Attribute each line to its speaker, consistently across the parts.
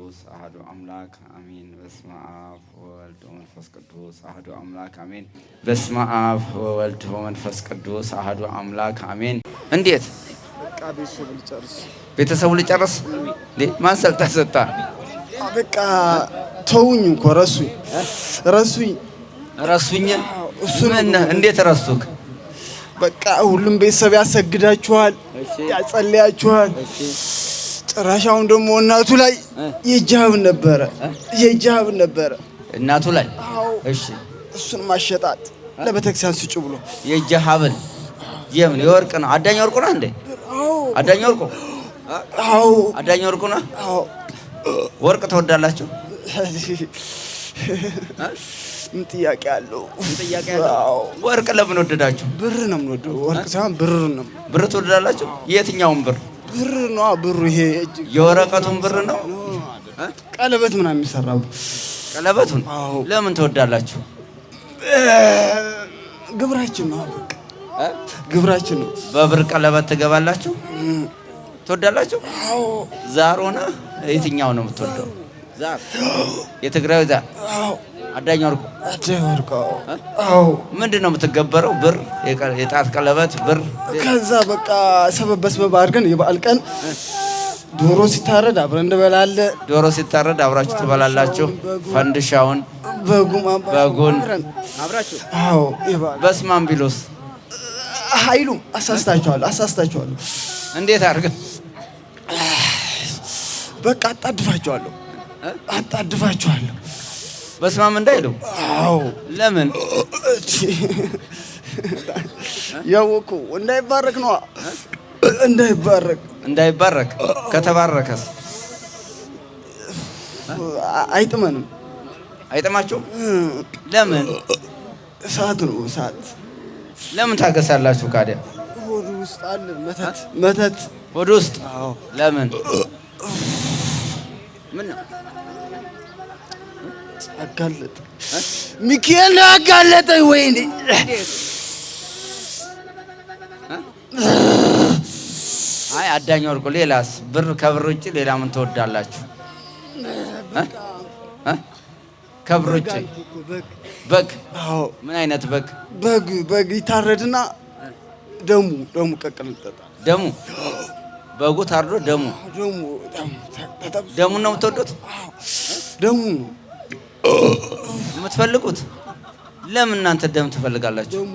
Speaker 1: ቅዱስ አሐዱ አምላክ አሜን። በስመ አብ ወወልድ ወመንፈስ ቅዱስ አሐዱ አምላክ አሜን። በስመ አብ ወወልድ ወመንፈስ ቅዱስ አሐዱ አምላክ አሜን። እንዴት
Speaker 2: በቃ
Speaker 1: ቤተሰቡ ልጨርስ? ማን ሰልጣን ሰጣ?
Speaker 2: በቃ ተውኝ እኮ ረሱኝ።
Speaker 1: ምን እንዴት ረሱክ?
Speaker 2: በቃ ሁሉም ቤተሰብ ያሰግዳችኋል፣ ያጸልያችኋል። ጭራሻውን ደግሞ እናቱ ላይ የጃብ ነበረ
Speaker 1: እናቱ ላይ።
Speaker 2: እሺ እሱን ማሸጣት ለቤተክርስቲያን ስጭ ብሎ
Speaker 1: የጃሃብን የምን የወርቅ ነው? አዳኝ ወርቁ ነው እንዴ? አዳኝ ወርቁ?
Speaker 2: አዎ
Speaker 1: አዳኝ ወርቁ ነው።
Speaker 2: አዎ
Speaker 1: ወርቅ ተወዳላችሁ?
Speaker 2: ምን ጥያቄ አለው?
Speaker 1: ወርቅ ለምን ወደዳችሁ?
Speaker 2: ብር ነው የምንወደው፣ ወርቅ ሳይሆን ብር ነው።
Speaker 1: ብር ትወዳላችሁ? የትኛውን ብር?
Speaker 2: ብር ነው። ብሩ ይሄ
Speaker 1: የወረቀቱን ብር ነው።
Speaker 2: ቀለበት ምናምን የሚሰራው
Speaker 1: ቀለበቱን ለምን ትወዳላችሁ?
Speaker 2: ግብራችን ነው። ግብራችን ነው።
Speaker 1: በብር ቀለበት ትገባላችሁ? ትወዳላችሁ?
Speaker 2: አዎ።
Speaker 1: ዛር ሆነ የትኛው ነው የምትወደው? ዛር፣ የትግራይ ዛር። አዎ። አዳኝ ወርቁ?
Speaker 2: አዳኝ ወርቁ። አዎ።
Speaker 1: ምንድን ነው የምትገበረው? ብር፣ የጣት ቀለበት፣ ብር።
Speaker 2: ከዛ በቃ ሰበብ በሰበብ አድርገን የበዓል ቀን ዶሮ ሲታረድ አብረን እንበላለን።
Speaker 1: ዶሮ ሲታረድ አብራችሁ ትበላላችሁ። ፈንድሻውን፣ በጉን አብራችሁ።
Speaker 2: አዎ።
Speaker 1: በስማም ቢሉስ
Speaker 2: አይሉም። አሳስታችኋለሁ።
Speaker 1: እንዴት አድርገን?
Speaker 2: በቃ አጣድፋችኋለሁ።
Speaker 1: በስማም እንዳይሉ?
Speaker 2: አዎ።
Speaker 1: ለምን?
Speaker 2: ያወኩ እንዳይባረክ ነው።
Speaker 1: እንዳይባረክ። ከተባረከስ
Speaker 2: አይጥመንም።
Speaker 1: አይጥማችሁ? ለምን?
Speaker 2: እሳት ነው። እሳት
Speaker 1: ለምን ታገሳላችሁ? ካዲያ
Speaker 2: ሆድ ውስጥ አለ መተት
Speaker 1: ሆድ ውስጥ። አዎ። ለምን? ምን ነው
Speaker 2: አጋለጠ? ሚካኤል ነው ያጋለጠኝ። ወይኔ
Speaker 1: አይ አዳኝ ወርቁ። ሌላስ? ብር ከብር ውጭ ሌላ ምን ትወዳላችሁ? ከብር ውጭ በግ።
Speaker 2: አዎ።
Speaker 1: ምን አይነት በግ?
Speaker 2: በግ ይታረድና ደሙ ቀቅል እንጠጣ።
Speaker 1: በጉ ታርዶ ደሙ ነው የምትወዱት?
Speaker 2: ደሙ ነው
Speaker 1: የምትፈልጉት? ለምን እናንተ ደም ትፈልጋላችሁ?
Speaker 2: ደሙ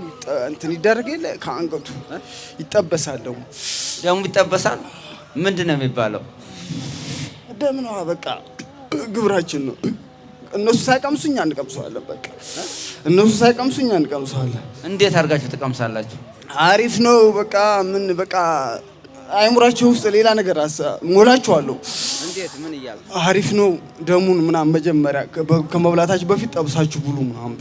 Speaker 2: እንትን ይደረግ የለ ከአንገቱ ይጠበሳል።
Speaker 1: ደሙ ይጠበሳል። ምንድን ነው የሚባለው?
Speaker 2: ደም ነው። በቃ ግብራችን ነው። እነሱ ሳይቀምሱ እኛ እንቀምሰዋለን። በቃ እነሱ ሳይቀምሱ እኛ እንቀምሰዋለን።
Speaker 1: እንዴት አድርጋችሁ ትቀምሳላችሁ?
Speaker 2: አሪፍ ነው። በቃ አይምራቸው ውስጥ ሌላ ነገር ሞላችኋለሁ።
Speaker 1: እንዴት? ምን እያለ?
Speaker 2: አሪፍ ነው። ደሙን ምናምን መጀመሪያ ከመብላታችሁ በፊት ጠብሳችሁ ብሉ ምናምን።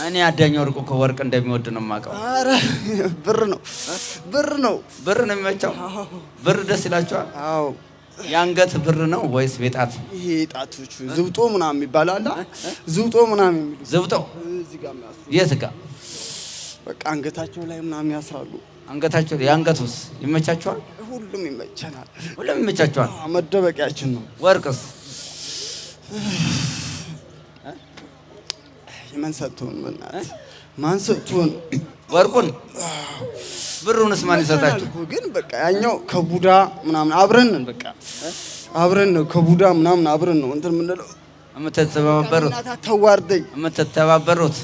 Speaker 1: እኔ አዳኝ ወርቁ ከወርቅ እንደሚወድ ነው የማውቀው።
Speaker 2: ኧረ ብር ነው
Speaker 1: የሚመቸው። ብር ደስ ይላችኋል?
Speaker 2: አዎ።
Speaker 1: የአንገት ብር ነው ወይስ የጣት?
Speaker 2: ይሄ ጣቶቹ ዝብጦ ምናምን ይባላል። ዝብጦ ምናምን የሚሉት።
Speaker 1: ዝብጦ
Speaker 2: እዚህ ጋር የሚያስሩ።
Speaker 1: የት ጋር?
Speaker 2: በቃ አንገታቸው ላይ ምናምን ያስራሉ።
Speaker 1: አንገታቸው። የአንገቱስ ይመቻችኋል?
Speaker 2: ሁሉም ይመቸናል።
Speaker 1: ሁሉም ይመቻችኋል።
Speaker 2: መደበቂያችን ነው።
Speaker 1: ወርቅስ?
Speaker 2: ማን ሰጥቶን ወርቁን?
Speaker 1: ብሩንስ ማን ይሰጣችሁ?
Speaker 2: ግን በቃ ያኛው ከቡዳ ምናምን አብረን ነን። በቃ አብረን ነው ከቡዳ ምናምን አብረን ነው እንትን የምንለው።
Speaker 1: የምትተባበሩት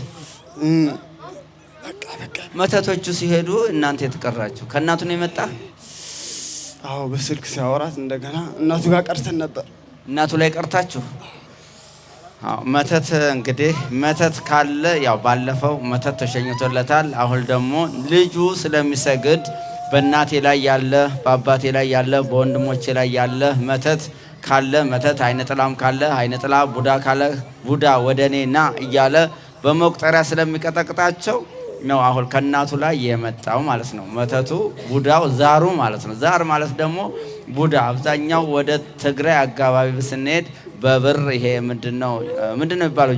Speaker 1: መተቶቹ ሲሄዱ እናንተ የተቀራችሁ ከእናቱ ነው የመጣ?
Speaker 2: አዎ። በስልክ ሲያወራት እንደገና እናቱ ጋር ቀርተን ነበር። እናቱ
Speaker 1: ላይ ቀርታችሁ? አዎ። መተት እንግዲህ መተት ካለ ያው ባለፈው መተት ተሸኝቶለታል። አሁን ደግሞ ልጁ ስለሚሰግድ በእናቴ ላይ ያለ፣ በአባቴ ላይ ያለ፣ በወንድሞቼ ላይ ያለ መተት ካለ መተት፣ አይነ ጥላም ካለ አይነ ጥላ፣ ቡዳ ካለ ቡዳ ወደኔ ና እያለ በመቁጠሪያ ስለሚቀጠቅጣቸው ነው አሁን ከእናቱ ላይ የመጣው ማለት ነው። መተቱ ቡዳው ዛሩ ማለት ነው። ዛር ማለት ደግሞ ቡዳ። አብዛኛው ወደ ትግራይ አካባቢ ስንሄድ በብር ይሄ ምንድነው የሚባለው?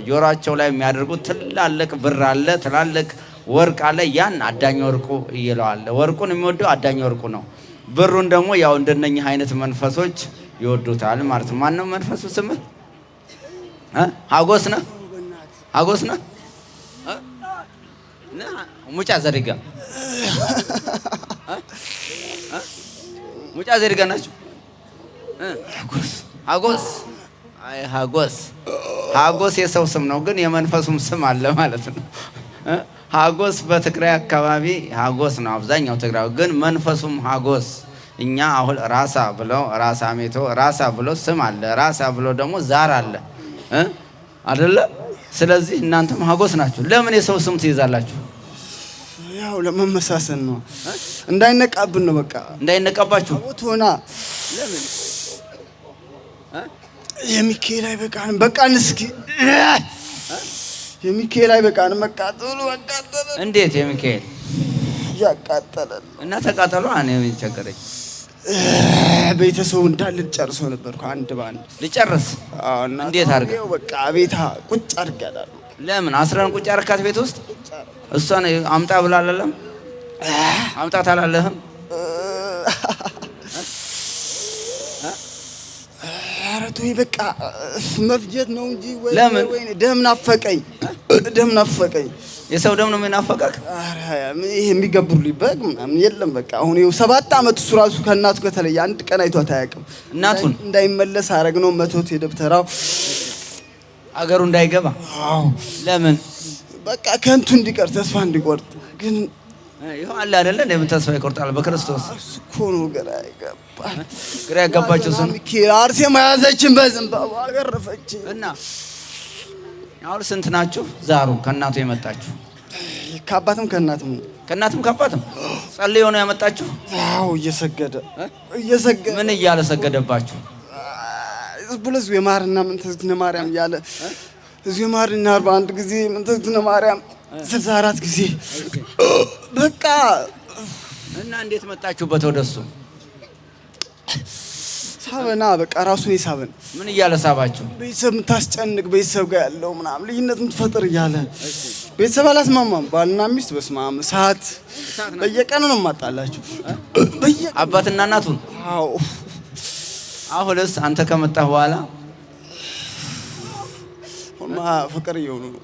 Speaker 1: ጆሮአቸው ላይ የሚያደርጉት ትላልቅ ብር አለ፣ ትላልቅ ወርቅ አለ። ያን አዳኝ ወርቁ ይለዋል። ወርቁን የሚወደው አዳኝ ወርቁ ነው። ብሩን ደግሞ ያው እንደነኚህ አይነት መንፈሶች ይወዱታል ማለት ነው። ማነው መንፈሱ ስምህ? ሀጎስ ነህ? ሀጎስ ነህ? ሙጫ ዘሪጋ ሙጫ ዘሪጋ ናቸው። ሀጎስ አይ ሀጎስ የሰው ስም ነው፣ ግን የመንፈሱም ስም አለ ማለት ነው። ሀጎስ በትግራይ አካባቢ ሀጎስ ነው አብዛኛው ትግራይ፣ ግን መንፈሱም ሀጎስ። እኛ አሁን ራሳ ብለው ራሳ ሜቶ ራሳ ብሎ ስም አለ፣ ራሳ ብሎ ደግሞ ዛር አለ አይደለ? ስለዚህ እናንተም ሀጎስ ናችሁ። ለምን የሰው ስም ትይዛላችሁ?
Speaker 2: ያው ለመመሳሰል ነው፣ እንዳይነቃብን ነው። በቃ
Speaker 1: እንዳይነቃባችሁ
Speaker 2: ሆና ለምን የሚካኤል አይበቃንም? በቃን እስኪ የሚካኤል አይበቃንም? መቃጠሉ አቃጠለን።
Speaker 1: እንዴት የሚካኤል
Speaker 2: ያቃጠለን
Speaker 1: እና ተቃጠሉ። እኔ ምን ቸገረኝ?
Speaker 2: ቤተሰቡ እንዳለ ልጨርሰው ነበርኩ አንድ ባንድ
Speaker 1: ልጨርስ። እንዴት አድርገህ?
Speaker 2: በቃ ቤታ ቁጭ አድርጋለሁ።
Speaker 1: ለምን አስረን ቁጭ አርካት ቤት ውስጥ እሷን አምጣ ብላ አላለም? አምጣት አላለህም?
Speaker 2: ኧረ ተወኝ በቃ መፍጀት ነው እንጂ።
Speaker 1: ለምን?
Speaker 2: ደም ናፈቀኝ፣ ደም ናፈቀኝ።
Speaker 1: የሰው ደም ነው የሚናፈቀክ?
Speaker 2: ኧረ ይሄ የሚገብሩልኝ በግ ምናምን የለም። በቃ አሁን ይኸው 7 ዓመት እሱ ራሱ ከእናቱ ከተለየ አንድ ቀን አይቷት አያውቅም።
Speaker 1: እናቱን
Speaker 2: እንዳይመለስ አረግነው። መቶት የደብተራው
Speaker 1: አገሩ እንዳይገባ።
Speaker 2: አዎ
Speaker 1: ለምን?
Speaker 2: በቃ ከንቱ እንዲቀር ተስፋ እንዲቆርጥ። ግን
Speaker 1: ይኸው አለ አይደለ? ለምን ተስፋ ይቆርጣል? በክርስቶስ
Speaker 2: እኮ ነው ግራ ይገባል።
Speaker 1: ግራ ያጋባቸው ሰው
Speaker 2: ሚካኤል አርሴማ ያዘችን በዝንባባ አገረፈችኝ።
Speaker 1: እና አሁን ስንት ናችሁ? ዛሩ ከእናቱ የመጣችሁ?
Speaker 2: ከአባትም ከእናትም ነው።
Speaker 1: ከእናትም ከአባትም ጸልዮ ነው ያመጣችሁ?
Speaker 2: አዎ እየሰገደ
Speaker 1: ምን እያለ ሰገደባችሁ?
Speaker 2: ብለዚህ የማርና ምንተዝነ ማርያም እያለ እዚህ ማርና 41 ጊዜ ምንተዝነ ማርያም 64 ጊዜ በቃ።
Speaker 1: እና እንዴት መጣችሁበት ወደሱ?
Speaker 2: ሳበና በቃ ራሱን የሳበን።
Speaker 1: ምን እያለ ሳባችሁ?
Speaker 2: ቤተሰብ የምታስጨንቅ ቤተሰብ ጋር ያለው ምናምን ልዩነት የምትፈጥር እያለ ቤተሰብ አላስማማም። ባልና ሚስት በስማም ሰዓት በየቀኑ ነው የማጣላችሁ
Speaker 1: አባትና እናቱን።
Speaker 2: አዎ
Speaker 1: አሁንስ አንተ ከመጣህ በኋላ
Speaker 2: ፍቅር እየሆኑ ነው።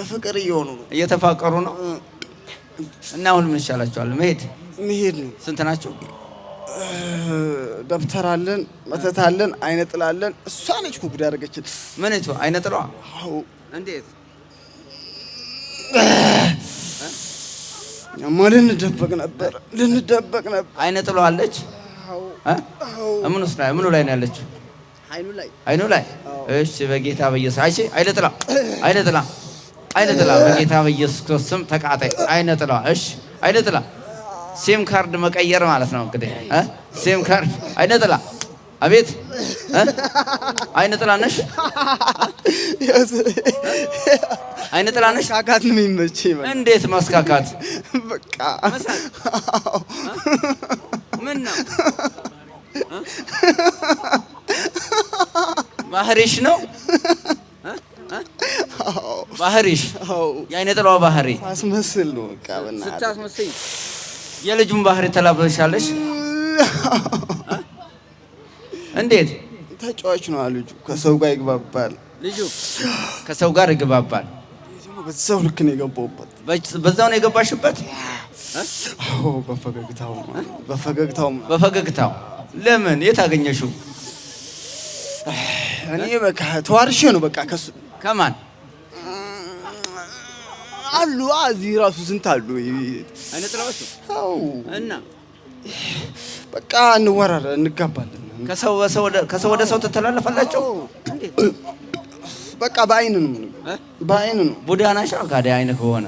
Speaker 2: ፍቅር እየሆኑ ነው፣
Speaker 1: እየተፋቀሩ ነው። እና አሁን ምን ይሻላችኋል? መሄድ ነው። ስንት ናቸው?
Speaker 2: ደብተር አለን፣ መተት አለን፣ አይነ ጥላለን። እሷ ነች እኮ ጉድ ያደረገችን።
Speaker 1: ምን እቱ አይነ ጥሏ?
Speaker 2: አዎ
Speaker 1: እንዴት
Speaker 2: ልንደበቅ ነበር።
Speaker 1: አይነ ጥሏ አለች። ምኑ ላይ ነው ያለችው? አይኑ ላይ። እሺ በጌታ በኢየሱስ አይነ ጥላ በጌታ በኢየሱስ ክርስቶስ ስም ተቃጣይ። አይነ ጥላ። እሺ አይነ ጥላ ሲም ካርድ መቀየር ማለት ነው እንግዲህ። ሲም ካርድ አይነ ጥላ። አቤት አይነ ጥላ ነሽ? አይነ ጥላ ነሽ?
Speaker 2: ካካት ነው የሚመቸኝ።
Speaker 1: እንዴት ማስካካት?
Speaker 2: በቃ
Speaker 1: ምን ነው ባህሪሽ ነው? ባህሪሽ የአይነ ጥላዋ ባህሪ
Speaker 2: አስመስል ነው። በቃ በእናትህ
Speaker 1: ስታስመስይ የልጁን ባህሪ ተላብሰሻለሽ። እንዴት?
Speaker 2: ተጫዋች ነው ልጁ። ከሰው ጋር ይግባባል።
Speaker 1: ልጁ ከሰው ጋር ይግባባል።
Speaker 2: በዛው ልክ ነው የገባሁበት።
Speaker 1: በዛው ነው የገባሽበት?
Speaker 2: አዎ በፈገግታው። ለምን? የት አገኘሽው? እኔ በቃ ተዋርሼ ነው በቃ ከሱ።
Speaker 1: ከማን
Speaker 2: አሉ? እዚህ ራሱ ስንት አሉ
Speaker 1: አይነ ጥላዎች?
Speaker 2: አዎ።
Speaker 1: እና
Speaker 2: በቃ እንጋባለን።
Speaker 1: ከሰው ወደ ሰው ትተላለፋላችሁ?
Speaker 2: በቃ በአይን ነው።
Speaker 1: ቡዳ ናሻ ካዲ አይነ ከሆነ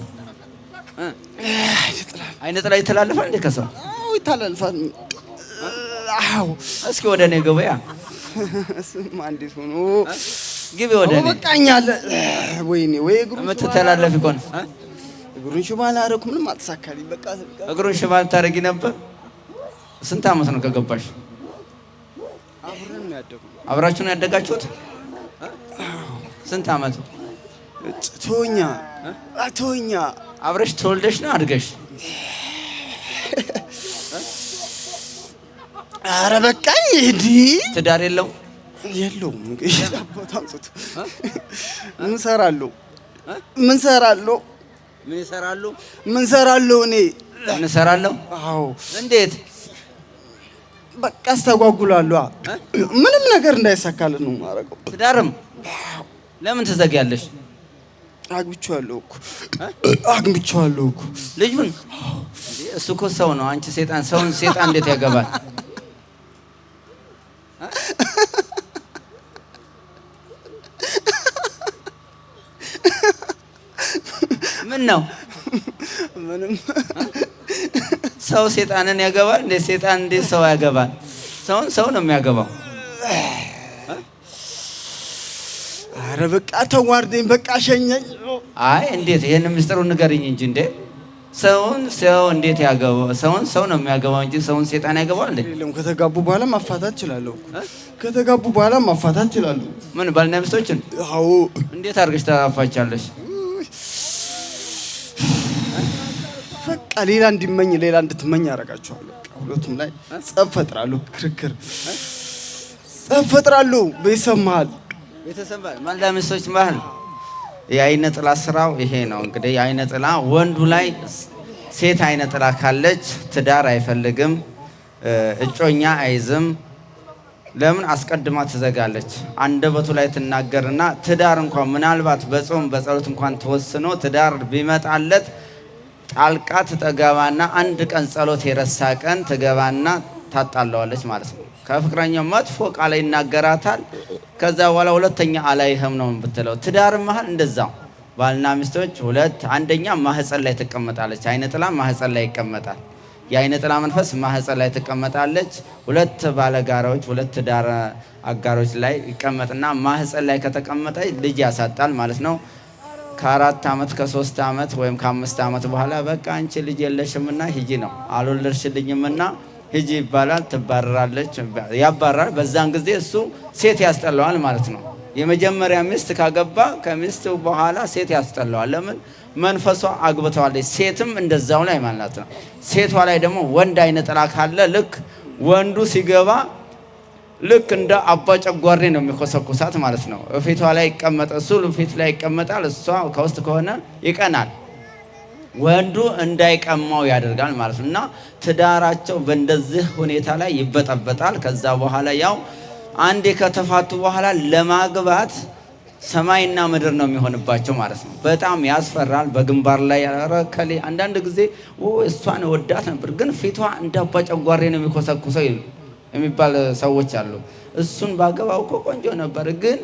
Speaker 1: አይነ ጥላ ይተላለፋል እንዴ ከሰው?
Speaker 2: አዎ ይተላለፋል። አዎ
Speaker 1: እስኪ ወደ እኔ ገበያ
Speaker 2: ማንዲስ ሆኖ
Speaker 1: ግቢ ወደ እኔ።
Speaker 2: በቃኛለ። ወይኔ ወይ
Speaker 1: የምትተላለፊ ከሆነ
Speaker 2: እግሩን ሽባል አደረኩ። ምንም አልተሳካልኝ። በቃ
Speaker 1: እግሩን ሽባል ታደርጊ ነበር። ስንት ዓመት ነው ከገባሽ? አብራችሁ ነው ያደጋችሁት? ስንት ዓመት? ቶኛ አብረሽ ተወልደሽ ነው አድገሽ?
Speaker 2: ኧረ በቃ ይሄዲ
Speaker 1: ትዳር የለውም
Speaker 2: እንግዲህ በጣም ጽት ምን ሰራለሁ ምን ሰራለሁ እኔ
Speaker 1: ምን እሰራለሁ?
Speaker 2: አዎ
Speaker 1: እንዴት
Speaker 2: በቃ አስተጓጉላለሁ። ምንም ነገር እንዳይሳካልን ነው የማደርገው።
Speaker 1: ትዳርም ለምን ትዘጊያለሽ?
Speaker 2: አግብቼዋለሁ እኮ
Speaker 1: ልጁን። እሱ እኮ ሰው ነው። አንቺ ሴጣን፣ ሰውን ሴጣን እንዴት ያገባል? ምን ነው?
Speaker 2: ምንም
Speaker 1: ሰው ሴጣንን ያገባል እንዴ? ሴጣን እንዴት ሰው ያገባል? ሰውን ሰው ነው የሚያገባው።
Speaker 2: አረ በቃ ተዋርደኝ፣ በቃ ሸኘኝ።
Speaker 1: አይ እንዴት? ይሄን ምስጢሩን ንገሪኝ እንጂ እንዴ። ሰውን ሰው እንዴት ያገባው? ሰውን ሰው ነው የሚያገባው እንጂ ሰውን ሴጣን ያገባል እንዴ?
Speaker 2: የለም ከተጋቡ በኋላ ማፋታት እችላለሁ።
Speaker 1: ምን ባልና ሚስቶችን?
Speaker 2: አዎ።
Speaker 1: እንዴት አድርገሽ ታፋቻለሽ?
Speaker 2: በቃ ሌላ እንድትመኝ አደርጋቸዋለሁ። ሁለቱም ላይ ጸብ ፈጥራለሁ፣ ክርክር ጸብ ፈጥራለሁ። ቤተሰብ መሀል
Speaker 1: ባልና ሚስቶች መሀል የአይነ ጥላ ስራው ይሄ ነው እንግዲህ። የአይነ ጥላ ወንዱ ላይ ሴት አይነ ጥላ ካለች ትዳር አይፈልግም፣ እጮኛ አይዝም። ለምን? አስቀድማ ትዘጋለች። አንደበቱ ላይ ትናገርና ትዳር እንኳን ምናልባት በጾም በጸሎት እንኳን ተወስኖ ትዳር ቢመጣለት ጣልቃ ትጠገባና አንድ ቀን ጸሎት የረሳ ቀን ትገባና ታጣለዋለች ማለት ነው። ከፍቅረኛው መጥፎ ቃል ይናገራታል። ከዛ በኋላ ሁለተኛ አላይህም ነው ብትለው። ትዳር መሀል እንደዛው ባልና ሚስቶች አንደኛ ማህፀን ላይ ትቀመጣለች። አይነ ጥላ ማህፀን ላይ ይቀመጣል። የአይነ ጥላ መንፈስ ማህፀን ላይ ትቀመጣለች። ሁለት ባለጋራዎች፣ ሁለት ትዳር አጋሮች ላይ ይቀመጥና ማህፀን ላይ ከተቀመጠች ልጅ ያሳጣል ማለት ነው። ከ4 ዓመት ከ3 ዓመት ወይም ከ5 ዓመት በኋላ በቃ አንቺ ልጅ የለሽምና ሂጂ ነው፣ አልወለድሽልኝምና ሂጂ ይባላል። ትባረራለች፣ ያባራል። በዛን ጊዜ እሱ ሴት ያስጠላዋል ማለት ነው። የመጀመሪያ ሚስት ካገባ ከሚስት በኋላ ሴት ያስጠላዋል። ለምን? መንፈሷ አግብተዋለች። ሴትም እንደዛው ላይ ማለት ነው። ሴቷ ላይ ደግሞ ወንድ አይነ ጥላ ካለ ልክ ወንዱ ሲገባ ልክ እንደ አባ ጨጓሬ ነው የሚኮሰኩሳት ማለት ነው። ፊቷ ላይ ይቀመጣል፣ እሱ ፊት ላይ ይቀመጣል፣ እሷ ከውስጥ ከሆነ ይቀናል። ወንዱ እንዳይቀማው ያደርጋል ማለት ነው። እና ትዳራቸው በእንደዚህ ሁኔታ ላይ ይበጠበጣል። ከዛ በኋላ ያው አንዴ ከተፋቱ በኋላ ለማግባት ሰማይና ምድር ነው የሚሆንባቸው ማለት ነው። በጣም ያስፈራል። በግንባር ላይ ያረከለ አንዳንድ ጊዜ እሷን ወዳት ነበር ግን ፊቷ እንደ አባ ጨጓሬ ነው የሚኮሰኩሰው የሚባል ሰዎች አሉ። እሱን ባገባው እኮ ቆንጆ ነበር ግን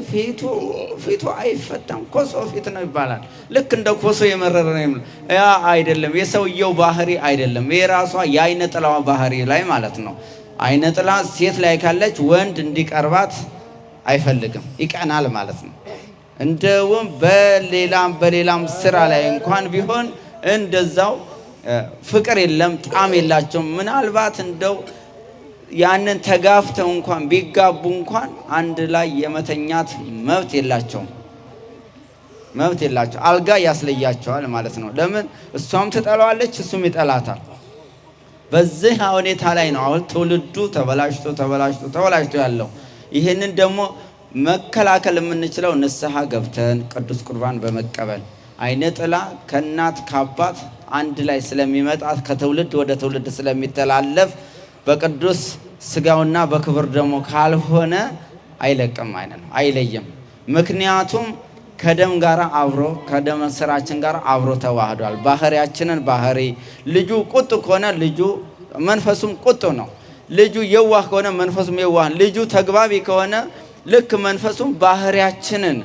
Speaker 1: ፊቱ አይፈታም፣ ኮሶ ፊት ነው ይባላል። ልክ እንደ ኮሶ የመረረ ነው። ያ አይደለም፣ የሰውየው ባህሪ አይደለም፣ የራሷ የአይነ ጥላዋ ባህሪ ላይ ማለት ነው። አይነ ጥላ ሴት ላይ ካለች ወንድ እንዲቀርባት አይፈልግም፣ ይቀናል ማለት ነው። እንደውም በሌላም ስራ ላይ እንኳን ቢሆን እንደዛው ፍቅር የለም፣ ጣም የላቸውም። ምናልባት እንደው ያንን ተጋፍተው እንኳን ቢጋቡ እንኳን አንድ ላይ የመተኛት መብት የላቸው። አልጋ ያስለያቸዋል ማለት ነው። ለምን? እሷም ትጠላዋለች፣ እሱም ይጠላታል። በዚህ ሁኔታ ላይ ነው አሁን ትውልዱ ተበላሽቶ ያለው። ይህንን ደግሞ መከላከል የምንችለው ንስሐ ገብተን ቅዱስ ቁርባን በመቀበል አይነ ጥላ ከእናት ከአባት አንድ ላይ ስለሚመጣ ከትውልድ ወደ ትውልድ ስለሚተላለፍ በቅዱስ ስጋውና በክብር ደግሞ ካልሆነ አይለቅም አይለይም። ምክንያቱም ከደም ጋር አብሮ ከደም ስራችን ጋር አብሮ ተዋህዷል። ባህሪያችንን ባህሪ ልጁ ቁጡ ከሆነ ልጁ መንፈሱም ቁጡ ነው። ልጁ የዋህ ከሆነ መንፈሱም የዋህ፣ ልጁ ተግባቢ ከሆነ ልክ መንፈሱም ባህሪያችንን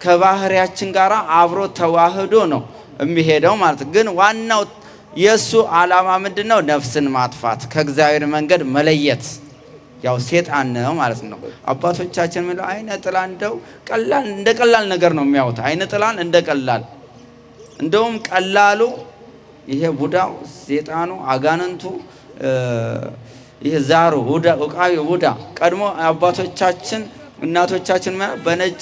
Speaker 1: ከባህሪያችን ጋር አብሮ ተዋህዶ ነው የሚሄደው ማለት ግን ዋናው የሱ ዓላማ ምንድነው? ነፍስን ማጥፋት፣ ከእግዚአብሔር መንገድ መለየት። ያው ሴጣን ነው ማለት ነው። አባቶቻችን የሚለው አይነ ጥላ እንደው እንደ ቀላል ነገር ነው የሚያዩት። አይነ ጥላን እንደ ቀላል እንደውም ቀላሉ ይሄ ቡዳው፣ ሴጣኑ፣ አጋንንቱ፣ ይሄ ዛሩ ቡዳ ቀድሞ አባቶቻችን እናቶቻችን በነጭ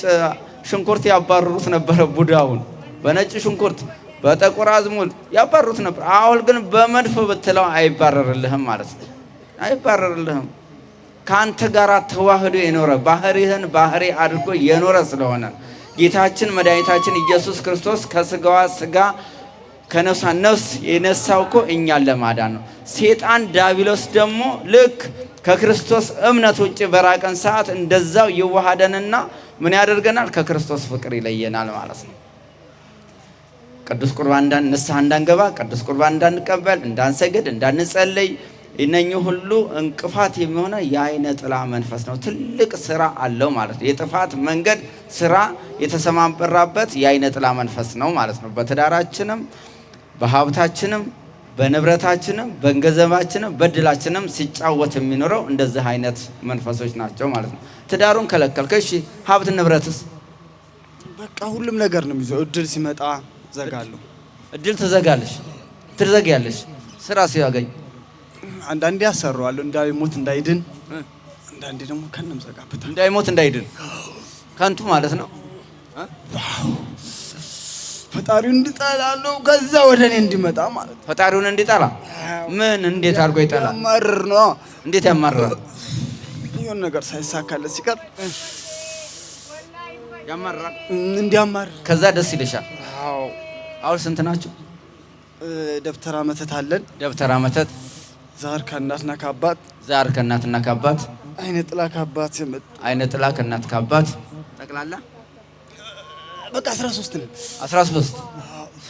Speaker 1: ሽንኩርት ያባረሩት ነበረ። ቡዳውን በነጭ ሽንኩርት በጥቁር አዝሙድ ያባሩት ነበር። አሁን ግን በመድፍ ብትለው አይባረርልህም ማለት ነው። አይባረርልህም። ከአንተ ጋር ተዋህዶ የኖረ ባህሪህን ባህሪ አድርጎ የኖረ ስለሆነ ጌታችን መድኃኒታችን ኢየሱስ ክርስቶስ ከስጋዋ ስጋ ከነፍሷ ነፍስ የነሳው እኮ እኛን ለማዳን ነው። ሴጣን ዲያብሎስ ደግሞ ልክ ከክርስቶስ እምነት ውጭ በራቀን ሰዓት እንደዛው ይዋሃደንና ምን ያደርገናል? ከክርስቶስ ፍቅር ይለየናል ማለት ነው። ቅዱስ ቁርባን ንስሐ እንዳንገባ፣ ቅዱስ ቁርባን እንዳንቀበል፣ እንዳንሰግድ፣ እንዳንጸለይ እነኚህ ሁሉ እንቅፋት የሚሆነ የአይነ ጥላ መንፈስ ነው። ትልቅ ስራ አለው ማለት ነው። የጥፋት መንገድ ስራ የተሰማራበት የአይነ ጥላ መንፈስ ነው ማለት ነው። በትዳራችንም በሀብታችንም በንብረታችንም በገንዘባችንም በድላችንም ሲጫወት የሚኖረው እንደዚህ አይነት መንፈሶች ናቸው ማለት ነው። ትዳሩን ከለከልከ፣ እሺ ሀብት ንብረትስ?
Speaker 2: በቃ ሁሉም ነገር ነው የሚይዘው። እድል ሲመጣ ዘጋለሁ።
Speaker 1: እድል ትዘጊያለሽ። ስራ ሲያገኝ
Speaker 2: አንዳንዴ ያሰራዋለሁ እንዳይሞት እንዳይድን፣ አንዳንዴ ደግሞ ከነም ዘጋበታል።
Speaker 1: እንዳይሞት እንዳይድን ከንቱ ማለት ነው።
Speaker 2: ፈጣሪውን እንዲጠላለሁ ከዛ ወደ እኔ እንዲመጣ ማለት ነው።
Speaker 1: ፈጣሪውን እንዲጠላ ምን? እንዴት አድርጎ ይጠላል?
Speaker 2: ያማርር ነው።
Speaker 1: እንዴት ያማርራል?
Speaker 2: የሆነ ነገር ሳይሳካለት ሲቀር
Speaker 1: ያማርራል።
Speaker 2: እንዲያማርር
Speaker 1: ከዛ ደስ ይልሻል። አሁን ስንት ናችሁ?
Speaker 2: ደብተራ መተት አለን።
Speaker 1: ደብተራ መተት፣
Speaker 2: ዛር ከእናትና ከአባት፣
Speaker 1: ዛር ከእናትና ከአባት፣
Speaker 2: አይነ ጥላ ከአባት፣
Speaker 1: አይነ ጥላ ከእናት ከአባት፣ ጠቅላላ
Speaker 2: በቃ 13 ነው።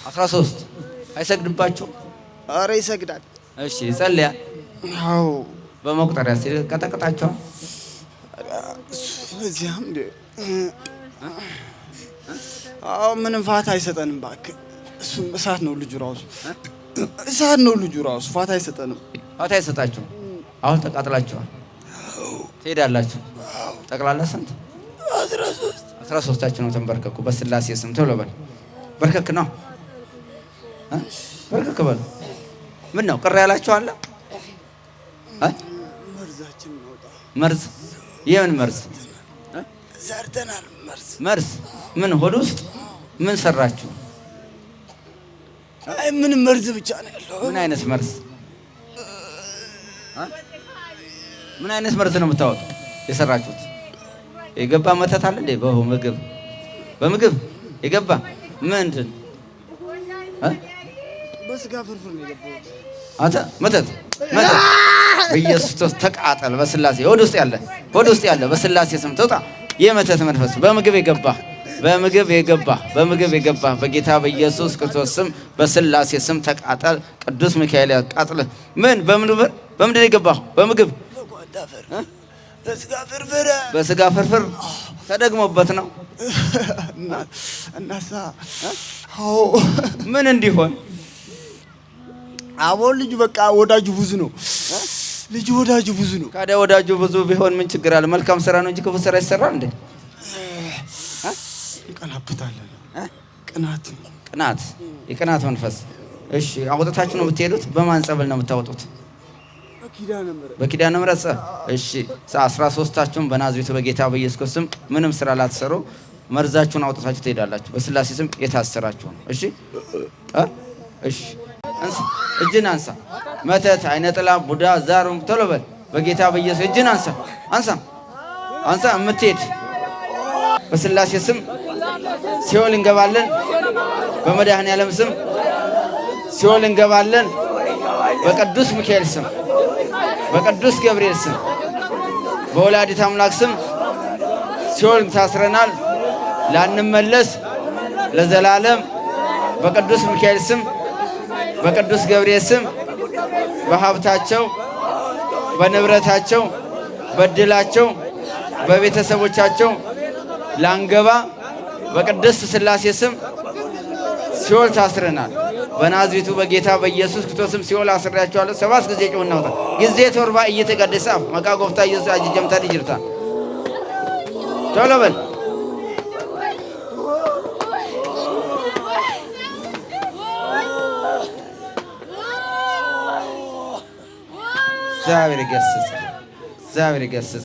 Speaker 1: 13 አይሰግድባችሁ?
Speaker 2: አረ ይሰግዳል።
Speaker 1: እሺ ይጸልያል?
Speaker 2: አዎ
Speaker 1: በመቁጠሪያ ሲቀጠቅጣቸዋል።
Speaker 2: ስለዚህም አዎ ምንም ፋታ አይሰጠንም። እባክህ እሱም እሳት ነው ልጁ ራሱ፣ እሳት ነው ልጁ ራሱ። ፋታ አይሰጠንም።
Speaker 1: ፋታ አይሰጣችሁም? አሁን ተቃጥላችኋል። ትሄዳላችሁ። ጠቅላላ ስንት? 13 ነው። ተንበርከኩ በስላሴ ስም ቶሎ በል። በርከክ ነው። በርከክ በል። ምን ነው ቅር ያላችሁ አለ?
Speaker 2: መርዛችን ነው።
Speaker 1: መርዝ? የምን መርዝ?
Speaker 2: ዘርተናል።
Speaker 1: መርዝ ምን? ሆድ ውስጥ ምን ሰራችሁ?
Speaker 2: አይ ምን መርዝ ብቻ ነው ያለው።
Speaker 1: ምን አይነት መርዝ? ምን አይነት መርዝ ነው የምታወጡ የሰራችሁት? የገባ መተት አለ እንዴ? በምግብ የገባ ምንድን?
Speaker 2: በስጋ ፍርፍር ነው የገባው።
Speaker 1: አንተ መተት በኢየሱስ ተቃጠል። በስላሴ ሆድ ውስጥ ያለ በስላሴ ስም ተውጣ። የመተት መንፈስ በምግብ የገባ በጌታ በኢየሱስ ክርስቶስ ስም በስላሴ ስም ተቃጠል። ቅዱስ ሚካኤል ያቃጥልህ። ምን? በምንድን ነው የገባው? በምግብ በስጋ ፍርፍር ተደግሞበት ነው።
Speaker 2: እናሳ
Speaker 1: ምን እንዲሆን?
Speaker 2: አቦ ልጁ በቃ ወዳጁ ብዙ ነው። ልጁ ወዳጁ ብዙ ነው።
Speaker 1: ካዲያ ወዳጁ ብዙ ቢሆን ምን ችግር አለ? መልካም ስራ ነው እንጂ ክፉ ስራ ይሰራል እንዴ?
Speaker 2: ይቀናበታለን። ቅናት፣
Speaker 1: የቅናት መንፈስ። እሺ አውጥታችሁ ነው የምትሄዱት? በማን ጸበል ነው የምታወጡት? በኪዳነ ምሕረት። እሺ 13ታችሁም በናዝሬቱ በጌታ በኢየሱስ ክርስቶስ ስም ምንም ስራ ላትሰሩ መርዛችሁን አውጥታችሁ ትሄዳላችሁ። በስላሴ ስም የታሰራችሁ ነው። እሺ እጅን አንሳ። መተት፣ አይነ ጥላ፣ ቡዳ፣ ዛሩም ቶሎ በል። በጌታ በኢየሱስ እጅን አንሳ። የምትሄድ በስላሴ ስም ሲኦል እንገባለን። በመድኃኔዓለም ስም ሲኦል እንገባለን። በቅዱስ ሚካኤል ስም፣ በቅዱስ ገብርኤል ስም፣ በወላዲተ አምላክ ስም ሲኦል ታስረናል ላንመለስ ለዘላለም። በቅዱስ ሚካኤል ስም፣ በቅዱስ ገብርኤል ስም በሀብታቸው፣ በንብረታቸው፣ በድላቸው፣ በቤተሰቦቻቸው ላንገባ በቅድስት ስላሴ ስም ሲኦል ታስረናል። በናዝሬቱ በጌታ በኢየሱስ ክርስቶስም ሲኦል አስሬያቸዋለሁ። 7 ጊዜ ጮህ እናውጣ። ጊዜ ቶርባ እየተቀደሰ መቃ ጎፍታ ኢየሱስ አጅጀምታ ዲጅርታ ቶሎ በል። እግዚአብሔር ይገስጽ።